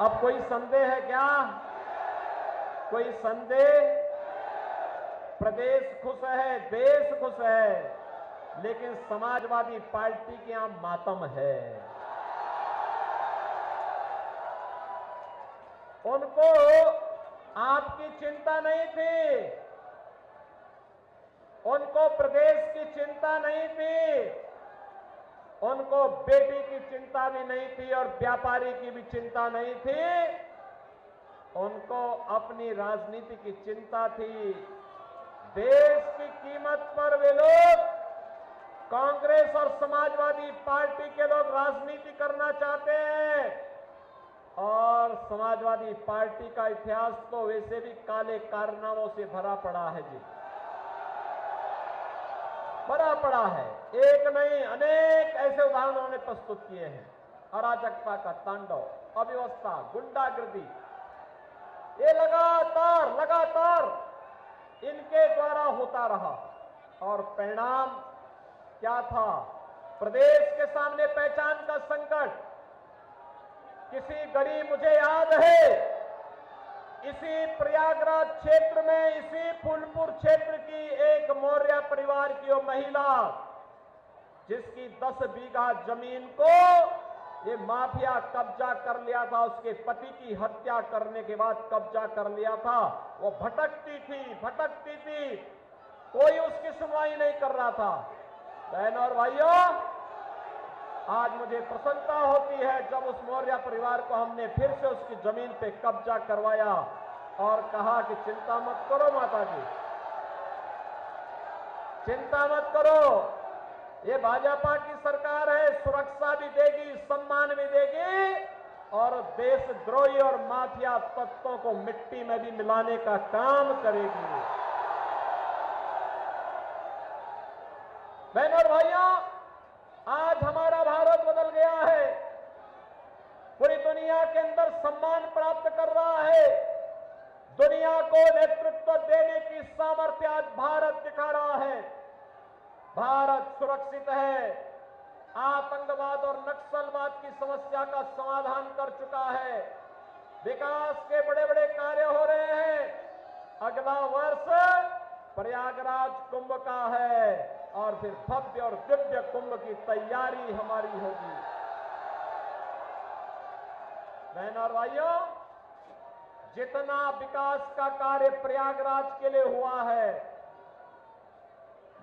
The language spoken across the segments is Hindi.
अब कोई संदेह है क्या? कोई संदेह? प्रदेश खुश है, देश खुश है, लेकिन समाजवादी पार्टी के यहां मातम है। उनको आपकी चिंता नहीं थी, उनको प्रदेश की चिंता नहीं थी, उनको बेटी की चिंता भी नहीं थी और व्यापारी की भी चिंता नहीं थी। उनको अपनी राजनीति की चिंता थी। देश की कीमत पर वे लोग, कांग्रेस और समाजवादी पार्टी के लोग राजनीति करना चाहते हैं। और समाजवादी पार्टी का इतिहास तो वैसे भी काले कारनामों से भरा पड़ा है जी, भरा पड़ा है। एक नहीं अनेक ऐसे उदाहरण उन्होंने प्रस्तुत किए हैं। अराजकता का तांडव, अव्यवस्था, गुंडागर्दी, ये लगातार इनके द्वारा होता रहा। और परिणाम क्या था? प्रदेश के सामने पहचान का संकट। किसी गरीब, मुझे याद है, इसी प्रयागराज क्षेत्र में, इसी फूलपुर क्षेत्र की एक मौर्य परिवार की वो महिला, जिसकी 10 बीघा जमीन को ये माफिया कब्जा कर लिया था, उसके पति की हत्या करने के बाद कब्जा कर लिया था। वो भटकती थी, कोई उसकी सुनवाई नहीं कर रहा था। बहनों और भाइयों, आज मुझे प्रसन्नता होती है जब उस मौर्य परिवार को हमने फिर से उसकी जमीन पे कब्जा करवाया और कहा कि चिंता मत करो माता जी, चिंता मत करो, ये भाजपा की सरकार है, सुरक्षा भी देगी, सम्मान भी देगी और देशद्रोही और माफिया तत्वों को मिट्टी में भी मिलाने का काम करेगी। बहनों और भाइयों, आज हमारा भारत बदल गया है, पूरी दुनिया के अंदर सम्मान प्राप्त कर रहा है। दुनिया को नेतृत्व देने की सामर्थ्य आज भारत दिखा रहा है। भारत सुरक्षित है, आतंकवाद और नक्सलवाद की समस्या का समाधान कर चुका है, विकास के बड़े बड़े कार्य हो रहे हैं। अगला वर्ष प्रयागराज कुंभ का है और फिर भव्य और दिव्य कुंभ की तैयारी हमारी होगी। बहनों और भाइयों, जितना विकास का कार्य प्रयागराज के लिए हुआ है,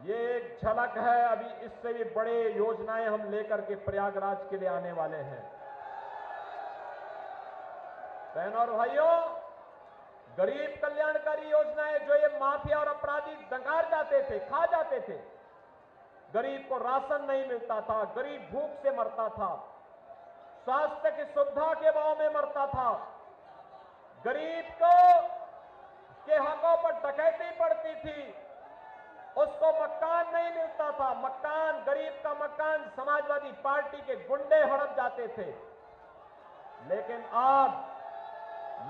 ये एक झलक है। अभी इससे भी बड़े योजनाएं हम लेकर के प्रयागराज के लिए आने वाले हैं। बहनों और भाइयों, गरीब कल्याणकारी योजनाएं, जो ये माफिया और अपराधी डकार जाते थे, खा जाते थे, गरीब को राशन नहीं मिलता था, गरीब भूख से मरता था, स्वास्थ्य की सुविधा के अभाव में मरता था, गरीब को के हकों पर डकैती पड़ती थी, उसको मकान नहीं मिलता था, मकान, गरीब का मकान समाजवादी पार्टी के गुंडे हड़प जाते थे। लेकिन अब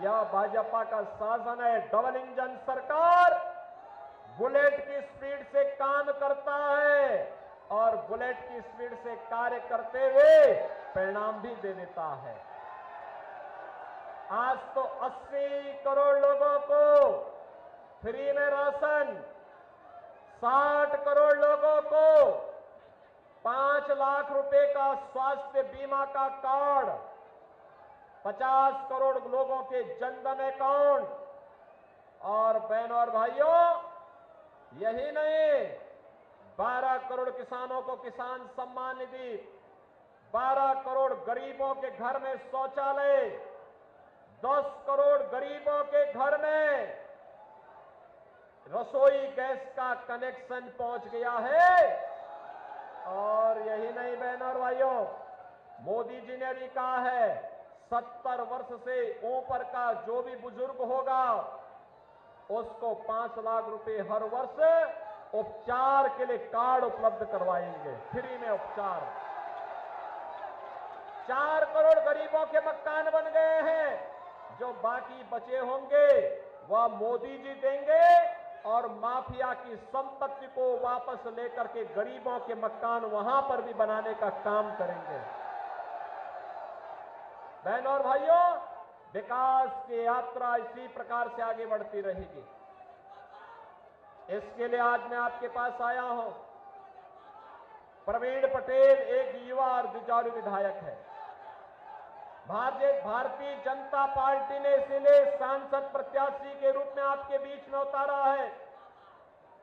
यह भाजपा का शासन है, डबल इंजन सरकार बुलेट की स्पीड से काम करता है और बुलेट की स्पीड से कार्य करते हुए परिणाम भी दे देता है। आज तो 80 करोड़ लोगों को फ्री में राशन, 60 करोड़ लोगों को 5 लाख रुपए का स्वास्थ्य बीमा का कार्ड, 50 करोड़ लोगों के जनधन अकाउंट, और बहनों और भाइयों, यही नहीं, 12 करोड़ किसानों को किसान सम्मान निधि, 12 करोड़ गरीबों के घर में शौचालय, 10 करोड़ गरीबों के घर में रसोई गैस का कनेक्शन पहुंच गया है। और यही नहीं बहनों और भाइयों, मोदी जी ने भी कहा है 70 वर्ष से ऊपर का जो भी बुजुर्ग होगा उसको 5 लाख रुपए हर वर्ष उपचार के लिए कार्ड उपलब्ध करवाएंगे, फ्री में उपचार। 4 करोड़ गरीबों के मकान बन गए हैं, जो बाकी बचे होंगे वह मोदी जी देंगे और माफिया की संपत्ति को वापस लेकर के गरीबों के मकान वहां पर भी बनाने का काम करेंगे। बहनों और भाइयों, विकास की यात्रा इसी प्रकार से आगे बढ़ती रहेगी। इसके लिए आज मैं आपके पास आया हूं। प्रवीण पटेल एक युवा और जुझारू विधायक है। भारतीय जनता पार्टी ने इसीलिए सांसद प्रत्याशी के रूप में आपके बीच में उतारा है।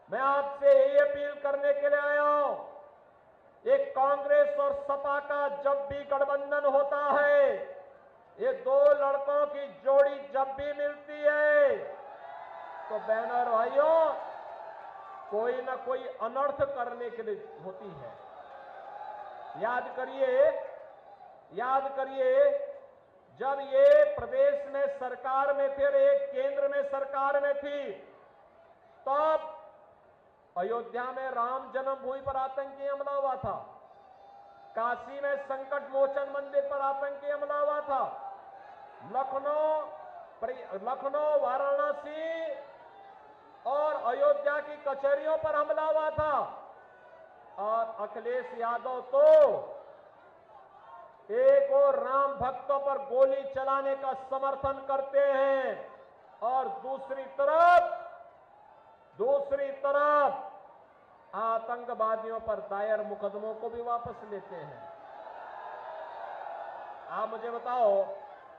मैं आपसे यही अपील करने के लिए आया हूं, एक कांग्रेस और सपा का जब भी गठबंधन होता है, ये दो लड़कों की जोड़ी जब भी मिलती है तो बहनों और भाइयों कोई ना कोई अनर्थ करने के लिए होती है। याद करिए जब ये प्रदेश में सरकार में फिर एक केंद्र में सरकार में थी, तब अयोध्या में राम जन्मभूमि पर आतंकी हमला हुआ था, काशी में संकट मोचन मंदिर पर आतंकी हमला हुआ था, लखनऊ, वाराणसी और अयोध्या की कचहरियों पर हमला हुआ था। और अखिलेश यादव तो एक और राम भक्तों पर गोली चलाने का समर्थन करते हैं और दूसरी तरफ आतंकवादियों पर दायर मुकदमों को भी वापस लेते हैं। आप मुझे बताओ,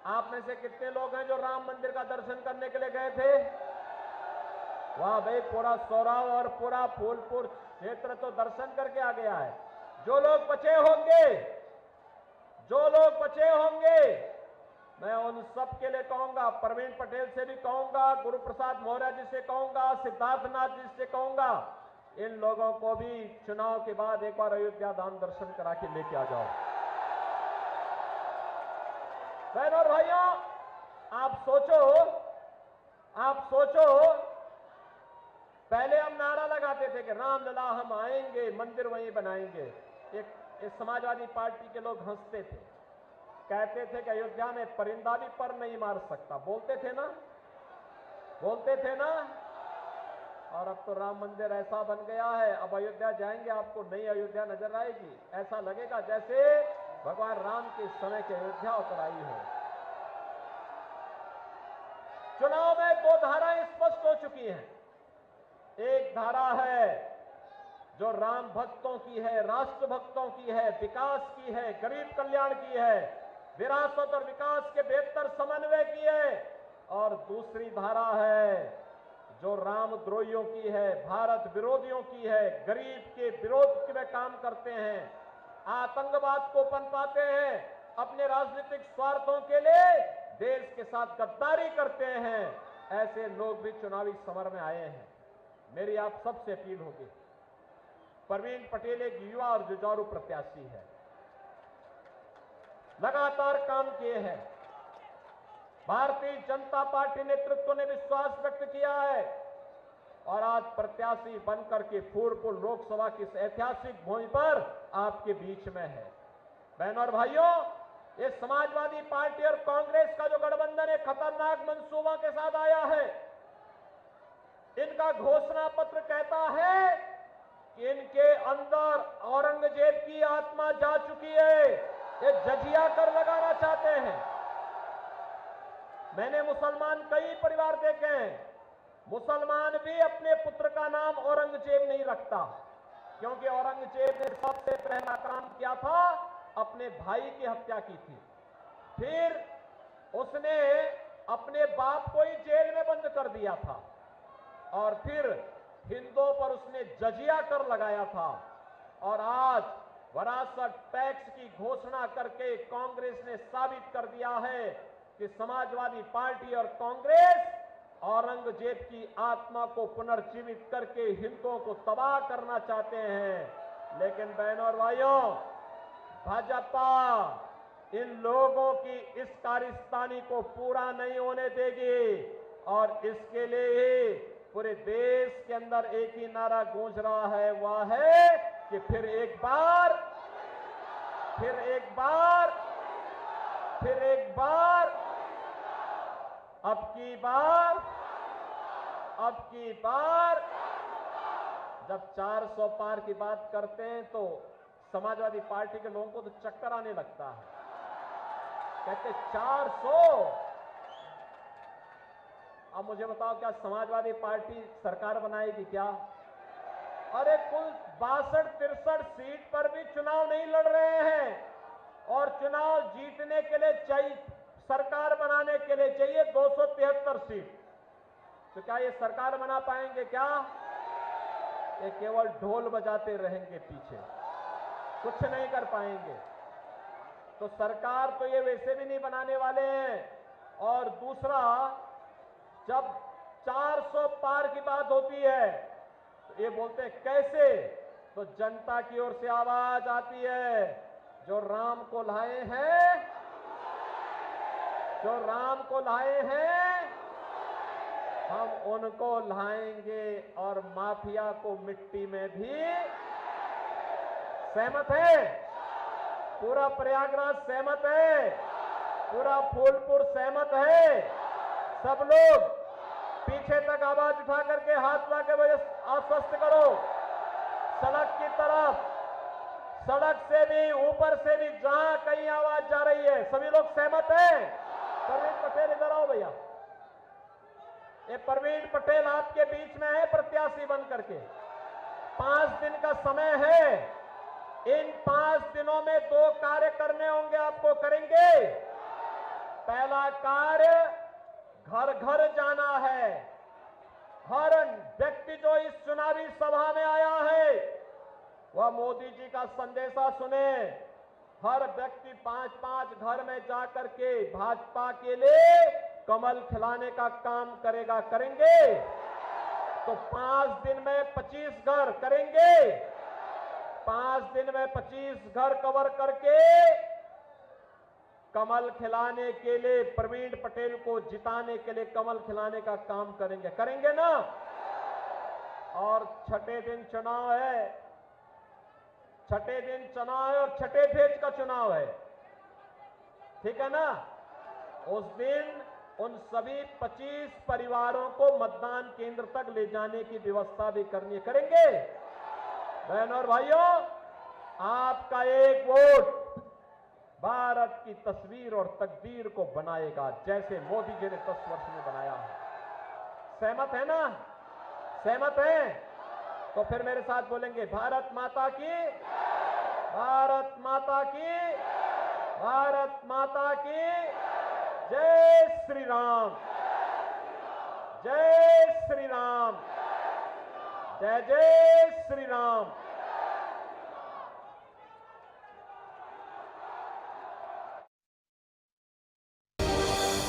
आप में से कितने लोग हैं जो राम मंदिर का दर्शन करने के लिए गए थे? वाह भाई, पूरा सौराव और पूरा फूलपुर क्षेत्र तो दर्शन करके आ गया है। जो लोग बचे होंगे मैं उन सब के लिए कहूंगा, प्रवीण पटेल से भी कहूंगा, गुरु प्रसाद मौर्य जी से कहूंगा, सिद्धार्थनाथ जी से कहूंगा, इन लोगों को भी चुनाव के बाद एक बार अयोध्या धाम दर्शन करा के लेके आ जाओ। बहनों और भाइयों, आप सोचो पहले हम नारा लगाते थे कि रामलला हम आएंगे, मंदिर वहीं बनाएंगे। एक समाजवादी पार्टी के लोग हंसते थे, कहते थे कि अयोध्या में परिंदा भी पर नहीं मार सकता। बोलते थे ना। और अब तो राम मंदिर ऐसा बन गया है, अब अयोध्या जाएंगे आपको नई अयोध्या नजर आएगी। ऐसा लगेगा जैसे भगवान राम के समय की अयोध्या उतर आई हो। चुनाव में दो धाराएं स्पष्ट हो चुकी हैं। एक धारा है जो राम भक्तों की है, राष्ट्र भक्तों की है, विकास की है, गरीब कल्याण की है, विरासत और विकास के बेहतर समन्वय की है। और दूसरी धारा है जो रामद्रोहियों की है, भारत विरोधियों की है, गरीब के विरोध में काम करते हैं, आतंकवाद को पनपाते हैं, अपने राजनीतिक स्वार्थों के लिए देश के साथ गद्दारी करते हैं। ऐसे लोग भी चुनावी समर में आए हैं। मेरी आप सबसे अपील होगी, प्रवीण पटेल एक युवा और जुझारू प्रत्याशी है, लगातार काम किए हैं। भारतीय जनता पार्टी नेतृत्व ने विश्वास व्यक्त किया है और आज प्रत्याशी बनकर के फूलपुर लोकसभा की इस ऐतिहासिक भूमि पर आपके बीच में है। बहनों और भाइयों, ये समाजवादी पार्टी और कांग्रेस का जो गठबंधन एक खतरनाक मंसूबा के साथ आया है। इनका घोषणा पत्र कहता है कि इनके अंदर औरंगजेब की आत्मा जा चुकी है, ये जजिया कर लगाना चाहते हैं। मैंने मुसलमान कई परिवार देखे हैं, मुसलमान भी अपने पुत्र का नाम औरंगजेब नहीं रखता, क्योंकि औरंगजेब ने सबसे पहला काम किया था, अपने भाई की हत्या की थी। फिर उसने अपने बाप को ही जेल में बंद कर दिया था और फिर हिंदुओं पर उसने जजिया कर लगाया था। और आज विरासत टैक्स की घोषणा करके कांग्रेस ने साबित कर दिया है कि समाजवादी पार्टी और कांग्रेस औरंगजेब की आत्मा को पुनर्जीवित करके हिंदुओं को तबाह करना चाहते हैं। लेकिन बहनों और भाइयों, भाजपा इन लोगों की इस कारस्तानी को पूरा नहीं होने देगी और इसके लिए ही पूरे देश के अंदर एक ही नारा गूंज रहा है, वह है कि फिर एक बार अब की बार जब 400 पार की बात करते हैं तो समाजवादी पार्टी के लोगों को तो चक्कर आने लगता है। कहते अब मुझे बताओ, क्या समाजवादी पार्टी सरकार बनाएगी क्या? अरे कुल 62-63 सीट पर भी चुनाव नहीं लड़ रहे हैं और चुनाव जीतने के लिए चाहिए, सरकार बनाने के लिए चाहिए 273 सीट। तो क्या ये सरकार बना पाएंगे क्या? ये केवल ढोल बजाते रहेंगे पीछे, कुछ नहीं कर पाएंगे। तो सरकार तो ये वैसे भी नहीं बनाने वाले हैं। और दूसरा, जब 400 पार की बात होती है तो ये बोलते हैं कैसे? तो जनता की ओर से आवाज आती है, जो राम को लाए हैं, जो राम को लाए हैं, हम उनको लाएंगे और माफिया को मिट्टी में भी। सहमत है? पूरा प्रयागराज सहमत है, पूरा फूलपुर सहमत है। सब लोग पीछे तक आवाज उठा करके हाथ ला के वजह आश्वस्त करो। सड़क की तरफ, सड़क से भी, ऊपर से भी, जहां कहीं आवाज जा रही है, सभी लोग सहमत हैं? प्रवीण पटेल इधर आओ भैया। ये प्रवीण पटेल आपके बीच में है प्रत्याशी बन करके। 5 दिन का समय है। इन 5 दिनों में 2 कार्य करने होंगे आपको, करेंगे? पहला कार्य, घर घर जाना है। हर व्यक्ति जो इस चुनावी सभा में आया है वह मोदी जी का संदेशा सुने। हर व्यक्ति 5-5 घर में जाकर के भाजपा के लिए कमल खिलाने का काम करेगा, करेंगे? तो 5 दिन में 25 घर करेंगे। 5 दिन में 25 घर कवर करके कमल खिलाने के लिए, प्रवीण पटेल को जिताने के लिए कमल खिलाने का काम करेंगे, करेंगे ना? और छठे दिन चुनाव है, छठे दिन चुनाव है और छठे फेज का चुनाव है, ठीक है ना? उस दिन उन सभी 25 परिवारों को मतदान केंद्र तक ले जाने की व्यवस्था भी करनी है, करेंगे? बहनों और भाइयों, आपका एक वोट भारत की तस्वीर और तकदीर को बनाएगा, जैसे मोदी जी ने 10 वर्ष में बनाया है। सहमत है ना? सहमत है? तो फिर मेरे साथ बोलेंगे, भारत माता की, भारत माता की, भारत माता की जय श्री राम, जय श्री राम, जय जय श्री राम।